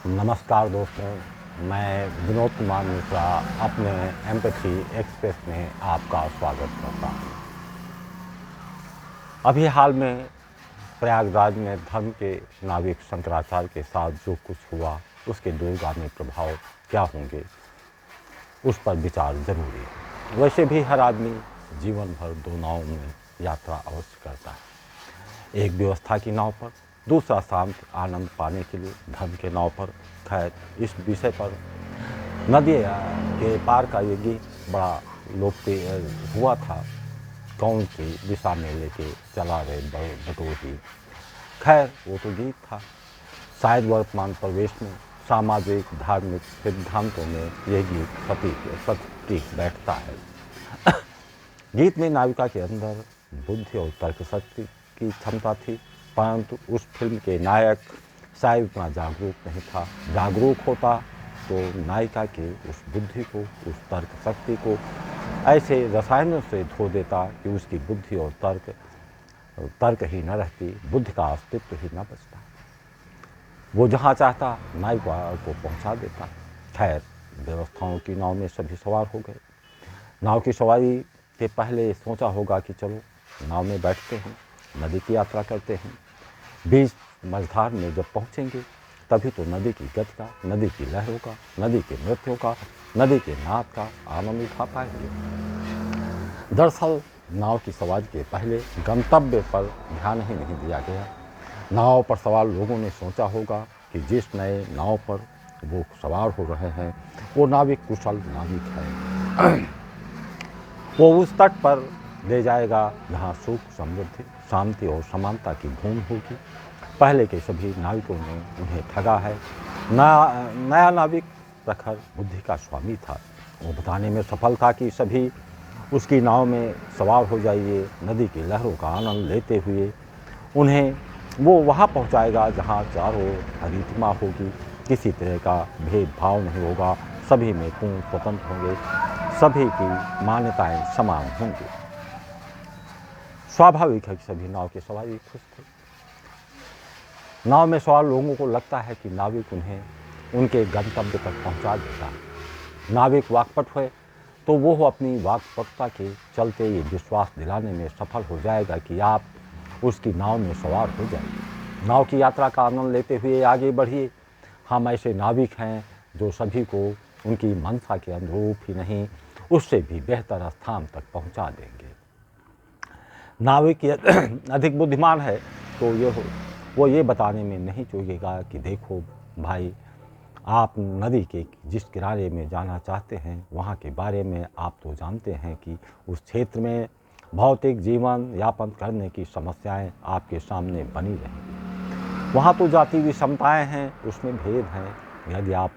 नमस्कार दोस्तों, मैं विनोद कुमार मिश्रा अपने एम्पैथी एक्सप्रेस में आपका स्वागत करता हूँ। अभी हाल में प्रयागराज में धर्म के नाविक शंकराचार्य के साथ जो कुछ हुआ, उसके दूरगामी प्रभाव क्या होंगे, उस पर विचार जरूरी है। वैसे भी हर आदमी जीवन भर दो नावों में यात्रा अवश्य करता है, एक व्यवस्था की नाव पर, दूसरा शांत आनंद पाने के लिए धर्म के नाव पर। खैर, इस विषय पर नदी के पार का ये गीत बड़ा लोकप्रिय हुआ था, कौन सी दिशा में लेके चला रे बटोही। खैर, वो तो गीत था। शायद वर्तमान परिवेश में सामाजिक धार्मिक सिद्धांतों में यह गीत सटीक बैठता है। गीत में नाविका के अंदर बुद्धि और तर्क शक्ति की क्षमता थी, परंतु उस फिल्म के नायक शायद उतना जागरूक नहीं था। जागरूक होता तो नायिका के उस बुद्धि को, उस तर्क शक्ति को ऐसे रसायनों से धो देता कि उसकी बुद्धि और तर्क ही न रहती, बुद्धि का अस्तित्व ही न बचता। वो जहाँ चाहता नायिका को पहुँचा देता। खैर, व्यवस्थाओं की नाव में सभी सवार हो गए। नाव की सवारी के पहले सोचा होगा कि चलो नाव में बैठते हैं, नदी की यात्रा करते हैं। बीच मझधार में जब पहुंचेंगे तभी तो नदी की गति का, नदी की लहरों का, नदी के नृत्यों का, नदी के नाद का आनंद उठा पाएंगे। दरअसल नाव की सवारी के पहले गंतव्य पर ध्यान ही नहीं दिया गया। नाव पर सवार लोगों ने सोचा होगा कि जिस नए नाव पर वो सवार हो रहे हैं वो नाविक कुशल नाविक है। वो उस तट पर ले जाएगा जहाँ सुख, समृद्धि, शांति और समानता की धूम होगी। पहले के सभी नाविकों ने उन्हें ठगा है। नया नाविक प्रखर बुद्धि का स्वामी था। वो बताने में सफल था कि सभी उसकी नाव में सवार हो जाइए, नदी की लहरों का आनंद लेते हुए उन्हें वो वहाँ पहुँचाएगा जहाँ चारों हरितिमा होगी, किसी तरह का भेदभाव नहीं होगा, सभी में पूर्ण स्वतंत्र होंगे, सभी की मान्यताएं समान होंगी। स्वाभाविक है कि सभी नाव के सवारी खुश थे। नाव में सवार लोगों को लगता है कि नाविक उन्हें उनके गंतव्य तक पहुंचा देता। नाविक वाकपट हुए तो वो अपनी वाकपटुता के चलते ये विश्वास दिलाने में सफल हो जाएगा कि आप उसकी नाव में सवार हो जाइए। नाव की यात्रा का आनंद लेते हुए आगे बढ़िए। हम ऐसे नाविक हैं जो सभी को उनकी मंशा के अनुरूप ही नहीं, उससे भी बेहतर स्थान तक पहुंचा देंगे। नाविक अधिक बुद्धिमान है तो वो ये बताने में नहीं चूकेगा कि देखो भाई, आप नदी के जिस किनारे में जाना चाहते हैं वहाँ के बारे में आप तो जानते हैं कि उस क्षेत्र में भौतिक जीवन यापन करने की समस्याएं आपके सामने बनी रहेंगी। वहाँ तो जाति विषमताएँ हैं, उसमें भेद हैं। यदि आप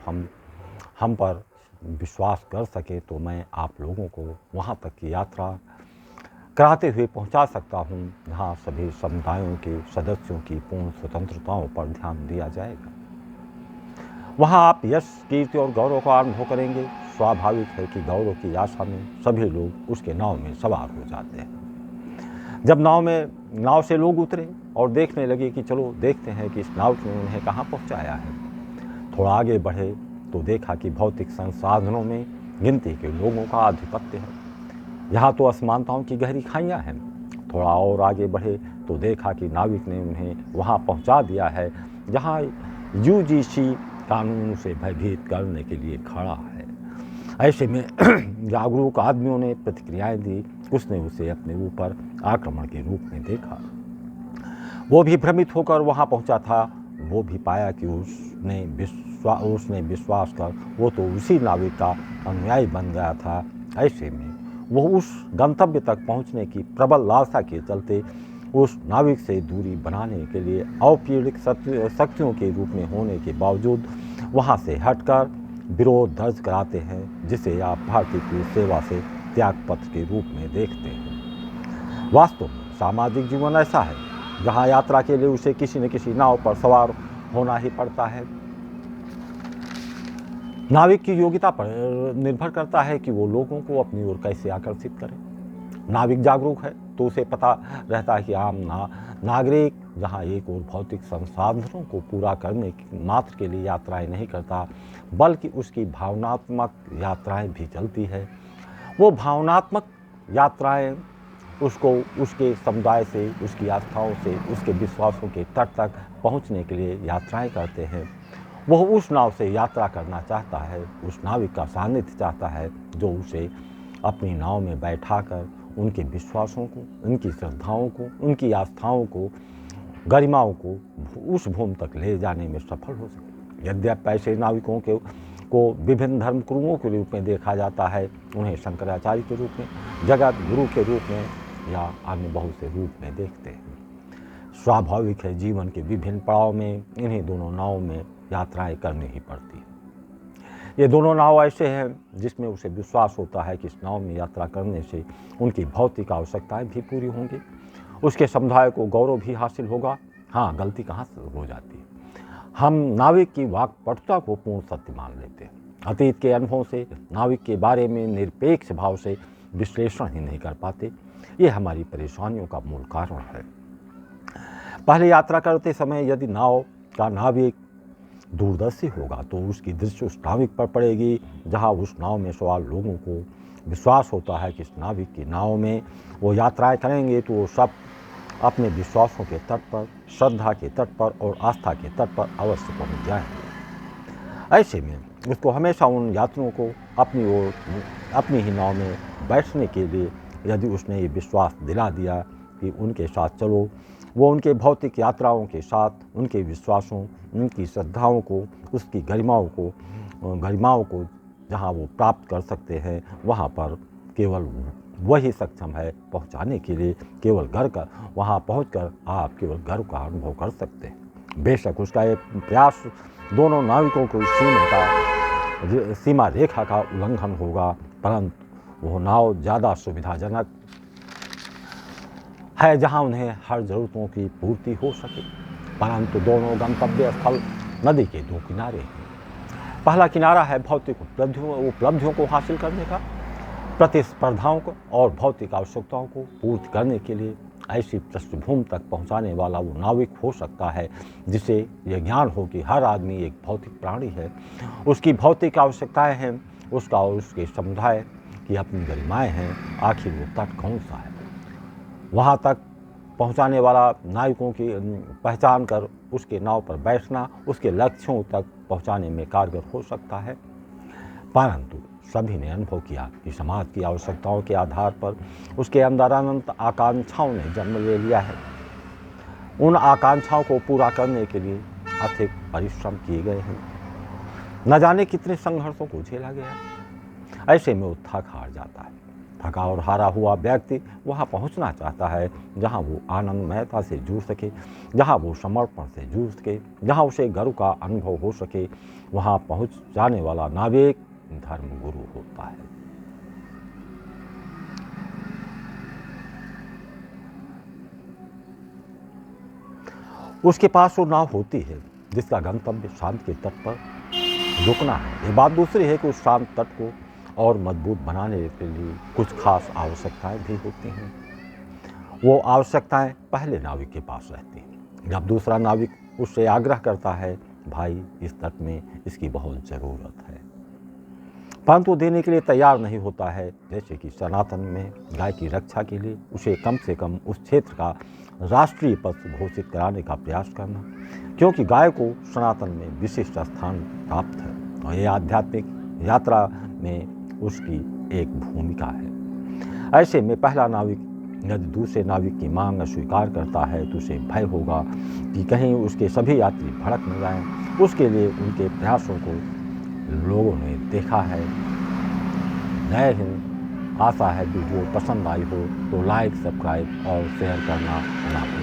हम पर विश्वास कर सके तो मैं आप लोगों को वहाँ तक की यात्रा कराते हुए पहुंचा सकता हूं जहां सभी समुदायों के सदस्यों की पूर्ण स्वतंत्रताओं पर ध्यान दिया जाएगा। वहां आप यश, कीर्ति और गौरव का अनुभव करेंगे। स्वाभाविक है कि गौरव की आशा में सभी लोग उसके नाव में सवार हो जाते हैं। जब नाव से लोग उतरे और देखने लगे कि चलो देखते हैं कि इस नाव ने उन्हें कहाँ पहुँचाया है, थोड़ा आगे बढ़े तो देखा कि भौतिक संसाधनों में गिनती के लोगों का आधिपत्य है। यहाँ तो असमानताओं की गहरी खाइयाँ हैं। थोड़ा और आगे बढ़े तो देखा कि नाविक ने उन्हें वहाँ पहुँचा दिया है जहाँ यूजीसी कानून से भयभीत करने के लिए खड़ा है। ऐसे में जागरूक आदमियों ने प्रतिक्रियाएं दी। उसने उसे अपने ऊपर आक्रमण के रूप में देखा। वो भी भ्रमित होकर वहाँ पहुँचा था। वो भी पाया कि उसने विश्वास कर वो तो उसी नाविक का अनुयायी बन गया था। ऐसे में वो उस गंतव्य तक पहुंचने की प्रबल लालसा के चलते उस नाविक से दूरी बनाने के लिए औपचारिक शक्तियों के रूप में होने के बावजूद वहां से हटकर विरोध दर्ज कराते हैं, जिसे आप भारतीय पुलिस सेवा से त्यागपत्र के रूप में देखते हैं। वास्तव में सामाजिक जीवन ऐसा है जहां यात्रा के लिए उसे किसी न किसी नाव पर सवार होना ही पड़ता है। नाविक की योग्यता पर निर्भर करता है कि वो लोगों को अपनी ओर कैसे आकर्षित करे। नाविक जागरूक है तो उसे पता रहता है कि आम नागरिक जहाँ एक और भौतिक संसाधनों को पूरा करने मात्र के लिए यात्राएं नहीं करता, बल्कि उसकी भावनात्मक यात्राएं भी चलती है। वो भावनात्मक यात्राएं उसको उसके समुदाय से, उसकी आस्थाओं से, उसके विश्वासों के तट तक पहुंचने के लिए यात्राएं करते हैं। वह उस नाव से यात्रा करना चाहता है, उस नाविक का सानिध्य चाहता है जो उसे अपनी नाव में बैठाकर उनके विश्वासों को, उनकी श्रद्धाओं को, उनकी आस्थाओं को, गरिमाओं को उस भूमि तक ले जाने में सफल हो सके। यद्यपि ऐसे नाविकों को विभिन्न धर्मगुरुओं के रूप में देखा जाता है, उन्हें शंकराचार्य के रूप में, जगत गुरु के रूप में या अन्य बहुत से रूप में देखते हैं। स्वाभाविक है, जीवन के विभिन्न पड़ाव में इन्हीं दोनों नावों में यात्राएं करनी ही पड़ती है। ये दोनों नाव ऐसे हैं जिसमें उसे विश्वास होता है कि इस नाव में यात्रा करने से उनकी भौतिक आवश्यकताएं भी पूरी होंगी, उसके समुदाय को गौरव भी हासिल होगा। हाँ, गलती कहाँ से हो जाती है, हम नाविक की वाक्पटुता को पूर्ण सत्य मान लेते हैं। अतीत के अनुभवों से नाविक के बारे में निरपेक्ष भाव से विश्लेषण ही नहीं कर पाते। ये हमारी परेशानियों का मूल कारण है। पहले यात्रा करते समय यदि नाव का नाविक दूरदर्शी होगा तो उसकी दृष्टि उस नाविक पर पड़ेगी। जहाँ उस नाव में सवार लोगों को विश्वास होता है कि इस नाविक की नाव में वो यात्राएं करेंगे तो वो सब अपने विश्वासों के तट पर, श्रद्धा के तट पर और आस्था के तट पर अवश्य पहुंच जाएंगे। ऐसे में उसको हमेशा उन यात्रियों को अपनी ओर, अपनी ही नाव में बैठने के लिए यदि उसने ये विश्वास दिला दिया कि उनके साथ चलो, वो उनके भौतिक यात्राओं के साथ उनके विश्वासों, उनकी श्रद्धाओं को, उसकी गरिमाओं को जहाँ वो प्राप्त कर सकते हैं, वहाँ पर केवल वही सक्षम है पहुँचाने के लिए। केवल घर का वहाँ पहुँचकर आप केवल घर का अनुभव कर सकते हैं। बेशक उसका ये प्रयास दोनों नाविकों को सीमा रेखा का उल्लंघन होगा, परंतु वो नाव ज़्यादा सुविधाजनक है जहाँ उन्हें हर ज़रूरतों की पूर्ति हो सके। परंतु दोनों गंतव्य स्थल नदी के दो किनारे हैं। पहला किनारा है भौतिक उपलब्धियों को हासिल करने का, प्रतिस्पर्धाओं को और भौतिक आवश्यकताओं को पूर्ति करने के लिए ऐसी पृष्ठभूमि तक पहुंचाने वाला वो नाविक हो सकता है जिसे यह ज्ञान हो कि हर आदमी एक भौतिक प्राणी है, उसकी भौतिक आवश्यकताएं हैं, उसका और उसके समुदाय की अपनी गरिमाएं हैं। आखिर वो तट कौन सा है, वहाँ तक पहुँचाने वाला नाविकों की पहचान कर उसके नाव पर बैठना उसके लक्ष्यों तक पहुँचाने में कारगर हो सकता है। परंतु सभी ने अनुभव किया कि समाज की आवश्यकताओं के आधार पर उसके अंदर अनंत आकांक्षाओं ने जन्म ले लिया है। उन आकांक्षाओं को पूरा करने के लिए अथिक परिश्रम किए गए हैं, न जाने कितने संघर्षों को झेला गया। ऐसे में वो थक हार जाता है। थका और हारा हुआ व्यक्ति वहाँ पहुँचना चाहता है जहाँ वो आनंदमयता से जुड़ सके, जहाँ वो समर्पण से जुड़ सके, जहाँ उसे गर्व का अनुभव हो सके। वहाँ पहुँच जाने वाला नाविक धर्म गुरु होता है। उसके पास वो नाव होती है जिसका गंतव्य शांत के तट पर रुकना है। ये बात दूसरी है कि उस शांत तट को और मजबूत बनाने के लिए कुछ खास आवश्यकताएं भी होती हैं। वो आवश्यकताएं पहले नाविक के पास रहती हैं। जब दूसरा नाविक उससे आग्रह करता है, भाई इस तट में इसकी बहुत ज़रूरत है, परंतु देने के लिए तैयार नहीं होता है। जैसे कि सनातन में गाय की रक्षा के लिए उसे कम से कम उस क्षेत्र का राष्ट्रीय पशु घोषित कराने का प्रयास करना, क्योंकि गाय को सनातन में विशिष्ट स्थान प्राप्त है और ये आध्यात्मिक यात्रा में उसकी एक भूमिका है। ऐसे में पहला नाविक यदि दूसरे नाविक की मांग स्वीकार करता है तो उसे भय होगा कि कहीं उसके सभी यात्री भड़क न जाएं। उसके लिए उनके प्रयासों को लोगों ने देखा है। जय हिंद। आशा है वीडियो पसंद आई हो तो लाइक, सब्सक्राइब और शेयर करना ना भूलें।